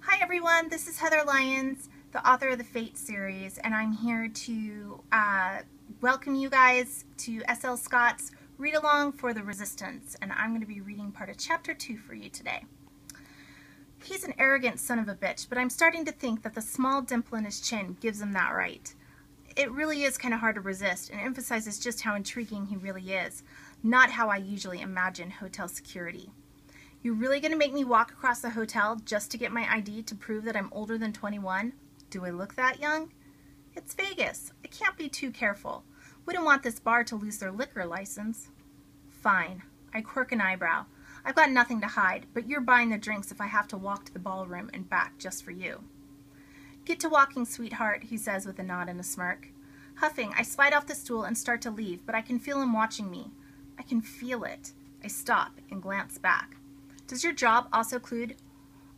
Hi everyone, this is Heather Lyons, the author of the Fate series, and I'm here to welcome you guys to S.L. Scott's Read Along for the Resistance, and I'm going to be reading part of Chapter 2 for you today. He's an arrogant son of a bitch, but I'm starting to think that the small dimple in his chin gives him that right. It really is kind of hard to resist and emphasizes just how intriguing he really is, not how I usually imagine hotel security. You really going to make me walk across the hotel just to get my ID to prove that I'm older than 21? Do I look that young? It's Vegas. I can't be too careful. Wouldn't want this bar to lose their liquor license. Fine. I quirk an eyebrow. I've got nothing to hide, but you're buying the drinks if I have to walk to the ballroom and back just for you. Get to walking, sweetheart, he says with a nod and a smirk. Huffing, I slide off the stool and start to leave, but I can feel him watching me. I can feel it. I stop and glance back. Does your job also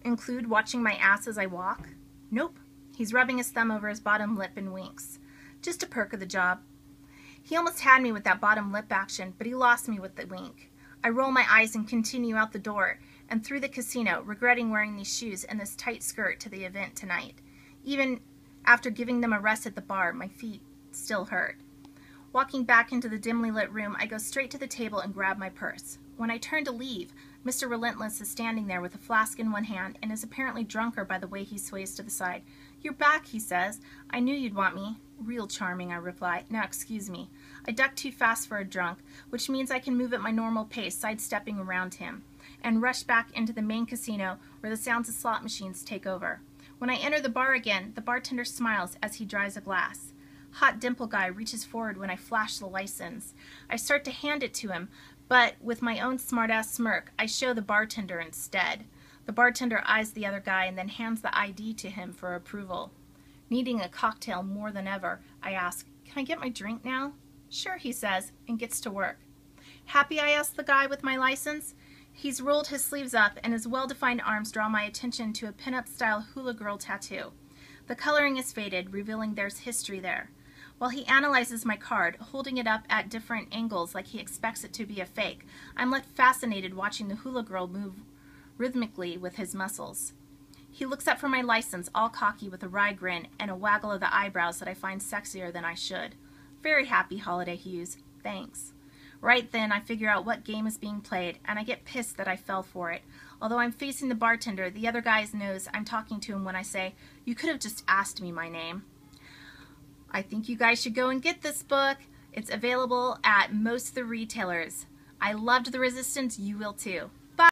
include watching my ass as I walk? Nope. He's rubbing his thumb over his bottom lip and winks. Just a perk of the job. He almost had me with that bottom lip action, but he lost me with the wink. I roll my eyes and continue out the door and through the casino, regretting wearing these shoes and this tight skirt to the event tonight. Even after giving them a rest at the bar, my feet still hurt. Walking back into the dimly lit room, I go straight to the table and grab my purse. When I turn to leave, Mr. Relentless is standing there with a flask in one hand and is apparently drunker by the way he sways to the side. You're back, he says. I knew you'd want me. Real charming, I reply. Now excuse me. I duck too fast for a drunk, which means I can move at my normal pace, sidestepping around him, and rush back into the main casino where the sounds of slot machines take over. When I enter the bar again, the bartender smiles as he dries a glass. Hot dimple guy reaches forward when I flash the license. I start to hand it to him, but with my own smart-ass smirk, I show the bartender instead. The bartender eyes the other guy and then hands the ID to him for approval. Needing a cocktail more than ever, I ask, "Can I get my drink now?" "Sure," he says, and gets to work. Happy, I ask the guy with my license. He's rolled his sleeves up, and his well-defined arms draw my attention to a pin-up-style hula girl tattoo. The coloring is faded, revealing there's history there. While he analyzes my card, holding it up at different angles like he expects it to be a fake, I'm left fascinated watching the hula girl move rhythmically with his muscles. He looks up from my license, all cocky with a wry grin and a waggle of the eyebrows that I find sexier than I should. Very happy, Holiday Hughes. Thanks. Right then, I figure out what game is being played, and I get pissed that I fell for it. Although I'm facing the bartender, the other guy knows I'm talking to him when I say, "You could have just asked me my name." I think you guys should go and get this book. It's available at most of the retailers. I loved The Resistance. You will too.